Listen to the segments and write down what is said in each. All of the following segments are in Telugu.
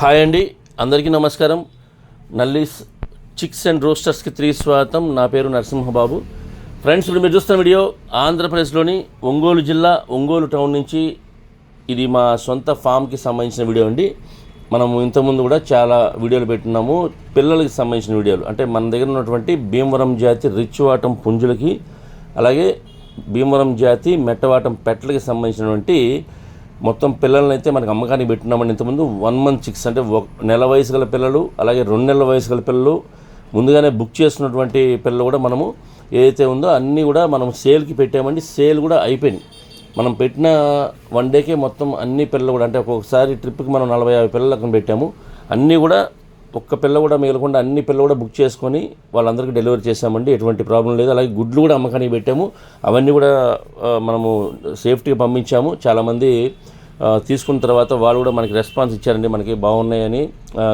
హాయ్ అండి, అందరికీ నమస్కారం. నల్లీస్ చిక్స్ అండ్ రోస్టర్స్కి 3 స్వాగతం. నా పేరు నరసింహబాబు. ఫ్రెండ్స్, ఇప్పుడు మీరు చూస్తున్న వీడియో ఆంధ్రప్రదేశ్లోని ఒంగోలు జిల్లా ఒంగోలు టౌన్ నుంచి ఇది మా సొంత ఫామ్కి సంబంధించిన వీడియో అండి. మనము ఇంతకుముందు కూడా చాలా వీడియోలు పెట్టున్నాము, పిల్లలకి సంబంధించిన వీడియోలు. అంటే మన దగ్గర ఉన్నటువంటి భీమవరం జాతి రిచ్వాటం పుంజులకి, అలాగే భీమవరం జాతి మెట్టవాటం పెట్టలకి సంబంధించినటువంటి మొత్తం పిల్లల్ని అయితే మనకు అమ్మకానికి పెట్టున్నామండి. ఇంతకుముందు 1 month చిక్స్ అంటే 1 నెల వయసు గల పిల్లలు, అలాగే 2 నెలల వయసు గల పిల్లలు, ముందుగానే బుక్ చేసుకున్నటువంటి పిల్లలు కూడా మనము ఏదైతే ఉందో అన్నీ కూడా మనం సేల్కి పెట్టామండి. సేల్ కూడా అయిపోయింది. మనం పెట్టిన 1 డేకే మొత్తం అన్ని పిల్లలు కూడా, అంటే ఒక్కొక్కసారి ట్రిప్కి మనం 40-50 పిల్లలు అక్కడ పెట్టాము. అన్నీ కూడా ఒక్క పిల్ల కూడా మిగలకుండా అన్ని పిల్లలు కూడా బుక్ చేసుకొని వాళ్ళందరికీ డెలివరీ చేసామండి. ఎటువంటి ప్రాబ్లం లేదు. అలాగే గుడ్లు కూడా అమ్మకానికి పెట్టాము. అవన్నీ కూడా మనము సేఫ్టీగా పంపించాము. చాలామంది తీసుకున్న తర్వాత వాళ్ళు కూడా మనకి రెస్పాన్స్ ఇచ్చారండి, మనకి బాగున్నాయని.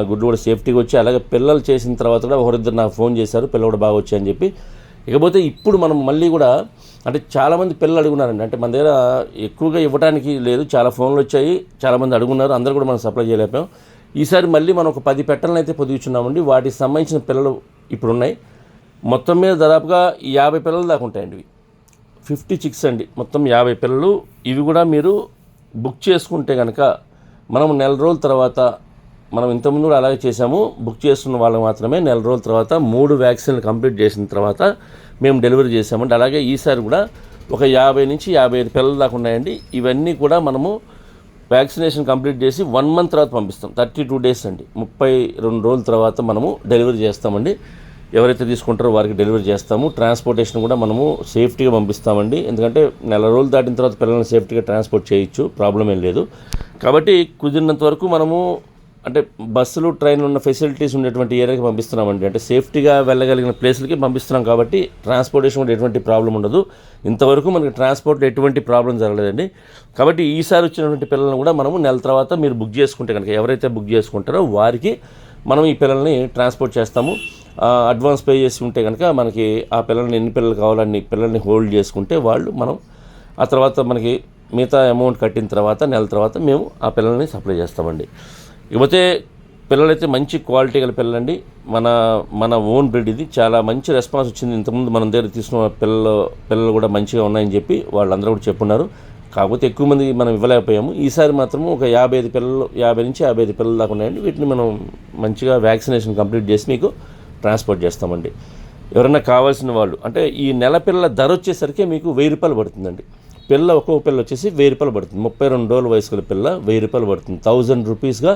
గుడ్లు కూడా సేఫ్టీగా వచ్చి, అలాగే పిల్లలు చేసిన తర్వాత కూడా ఒకరిద్దరు నాకు ఫోన్ చేశారు, పిల్లలు కూడా బాగా వచ్చాయని చెప్పి. ఇకపోతే ఇప్పుడు మనం మళ్ళీ కూడా, అంటే చాలామంది పిల్లలు అడుగున్నారండి. అంటే మన దగ్గర ఎక్కువగా ఇవ్వడానికి లేదు, చాలా ఫోన్లు వచ్చాయి, చాలామంది అడుగున్నారు, అందరూ కూడా మనం సప్లై చేయలేకపోయాం. ఈసారి మళ్ళీ మనం ఒక 10 పెట్టలను అయితే పొదిగుచున్నామండి. వాటికి సంబంధించిన పిల్లలు ఇప్పుడు ఉన్నాయి. మొత్తం మీద దాదాపుగా 50 పిల్లలు దాకా ఉంటాయండి. ఇవి 50 చిక్స్ అండి, మొత్తం 50 పిల్లలు. ఇవి కూడా మీరు బుక్ చేసుకుంటే కనుక మనం 1 నెల రోజుల తర్వాత, మనం ఇంతకుముందు కూడా అలాగే చేసాము, బుక్ చేసుకున్న వాళ్ళకి మాత్రమే 1 నెల రోజుల తర్వాత 3 వ్యాక్సిన్లు కంప్లీట్ చేసిన తర్వాత మేము డెలివరీ చేసామండి. అలాగే ఈసారి కూడా ఒక 50 నుంచి 55 పిల్లలు దాకా ఉన్నాయండి. ఇవన్నీ కూడా మనము వ్యాక్సినేషన్ కంప్లీట్ చేసి 1 month తర్వాత పంపిస్తాం. 32 days అండి, 32 రోజుల తర్వాత మనము డెలివరీ చేస్తామండి. ఎవరైతే తీసుకుంటారో వారికి డెలివరీ చేస్తాము. ట్రాన్స్పోర్టేషన్ కూడా మనము సేఫ్టీగా పంపిస్తామండి. ఎందుకంటే 1 నెల రోజులు దాటిన తర్వాత పిల్లల్ని సేఫ్టీగా ట్రాన్స్పోర్ట్ చేయొచ్చు, ప్రాబ్లం ఏం లేదు. కాబట్టి కుదిరినంత వరకు మనము, అంటే బస్సులు ట్రైన్లు ఉన్న ఫెసిలిటీస్ ఉండేటువంటి ఏరియాకి పంపిస్తున్నామండి. అంటే సేఫ్టీగా వెళ్ళగలిగిన ప్లేస్లకి పంపిస్తున్నాం కాబట్టి ట్రాన్స్పోర్టేషన్ కూడా ఎటువంటి ప్రాబ్లం ఉండదు. ఇంతవరకు మనకి ట్రాన్స్పోర్ట్లో ఎటువంటి ప్రాబ్లం జరగలేదండి. కాబట్టి ఈసారి వచ్చినటువంటి పిల్లలను కూడా మనము 1 నెల తర్వాత మీరు బుక్ చేసుకుంటే కనుక, ఎవరైతే బుక్ చేసుకుంటారో వారికి మనం ఈ పిల్లల్ని ట్రాన్స్పోర్ట్ చేస్తాము. అడ్వాన్స్ పే చేసి ఉంటే కనుక మనకి ఆ పిల్లల్ని ఎన్ని పిల్లలు కావాలని పిల్లల్ని హోల్డ్ చేసుకుంటే వాళ్ళు, మనం ఆ తర్వాత మనకి మిగతా అమౌంట్ కట్టిన తర్వాత 1 నెల తర్వాత మేము ఆ పిల్లల్ని సప్లై చేస్తామండి. ఇకపోతే పిల్లలైతే మంచి క్వాలిటీ గల పిల్లలండి. మన ఓన్ బ్రీడ్ ఇది. చాలా మంచి రెస్పాన్స్ వచ్చింది. ఇంతకుముందు మన దగ్గర తీసుకున్న పిల్లలు కూడా మంచిగా ఉన్నాయని చెప్పి వాళ్ళందరూ కూడా చెప్పున్నారు. కాకపోతే ఎక్కువ మంది మనం ఇవ్వలేకపోయాము. ఈసారి మాత్రం ఒక 50 పిల్లలు, 50 నుంచి 55 పిల్లలు దాకా ఉన్నాయండి. వీటిని మనం మంచిగా వ్యాక్సినేషన్ కంప్లీట్ చేసి మీకు ట్రాన్స్పోర్ట్ చేస్తామండి. ఎవరైనా కావాల్సిన వాళ్ళు, అంటే ఈ నెల పిల్లల ధర వచ్చేసరికి మీకు 1000 రూపాయలు పడుతుందండి. పిల్ల, ఒక్కొక్క పిల్ల వచ్చేసి 1000 రూపాయలు పడుతుంది. 32 రోజుల వయసు గల పిల్ల 1000 రూపాయలు పడుతుంది. 1000 రూపీస్గా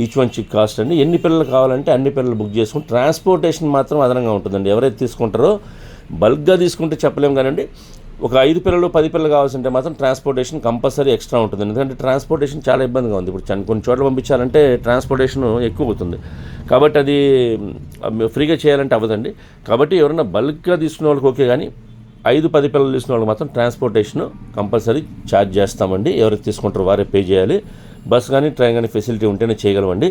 ఈచ్ వన్ చిక్ కాస్ట్ అండి. ఎన్ని పిల్లలు కావాలంటే అన్ని పిల్లలు బుక్ చేసుకుని, ట్రాన్స్పోర్టేషన్ మాత్రం అదనంగా ఉంటుందండి. ఎవరైతే తీసుకుంటారో బల్క్గా తీసుకుంటే చెప్పలేము కానండి, ఒక 5 పిల్లలు 10 పిల్లలు కావాల్సింటే మాత్రం ట్రాన్స్పోర్టేషన్ కంపల్సరీ ఎక్స్ట్రా ఉంటుంది. ఎందుకంటే ట్రాన్స్పోర్టేషన్ చాలా ఇబ్బందిగా ఉంది. ఇప్పుడు కొన్ని చోట్ల పంపించాలంటే ట్రాన్స్పోర్టేషన్ ఎక్కువ అవుతుంది. కాబట్టి అది ఫ్రీగా చేయాలంటే అవ్వదండి. కాబట్టి ఎవరైనా బల్క్గా తీసుకునే వాళ్ళకి ఓకే, కానీ 5-10 పిల్లలు తీసుకునే వాళ్ళకి మాత్రం ట్రాన్స్పోర్టేషన్ కంపల్సరీ ఛార్జ్ చేస్తామండి. ఎవరైతే తీసుకుంటారో వారే పే చేయాలి. బస్ కానీ ట్రైన్ కానీ ఫెసిలిటీ ఉంటేనే చేయగలమండి.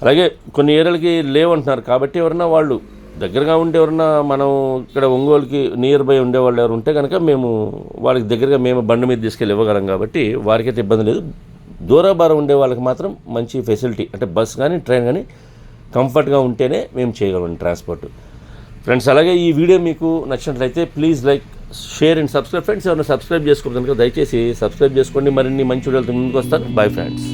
అలాగే కొన్ని ఏరియాలకి లేవంటున్నారు. కాబట్టి ఎవరైనా వాళ్ళు దగ్గరగా ఉంటే, ఎవరన్నా మనం ఇక్కడ ఒంగోలుకి నియర్ బై ఉండేవాళ్ళు ఎవరు ఉంటే కనుక మేము వాళ్ళకి దగ్గరగా మేము బండి మీద తీసుకెళ్ళి ఇవ్వగలం. కాబట్టి వారికైతే ఇబ్బంది లేదు. దూరభారం ఉండే వాళ్ళకి మాత్రం మంచి ఫెసిలిటీ, అంటే బస్ కానీ ట్రైన్ కానీ కంఫర్ట్గా ఉంటేనే మేము చేయగలం ట్రాన్స్పోర్ట్. ఫ్రెండ్స్, అలాగే ఈ వీడియో మీకు నచ్చినట్లయితే please like, share and subscribe. Friends, ఎవరైనా సబ్స్క్రైబ్ చేసుకోవాలి కనుక దయచేసి సబ్స్క్రైబ్ చేసుకోండి. మరిన్ని మంచి వీడియోలతో ముందుకు వస్తాను. Bye friends.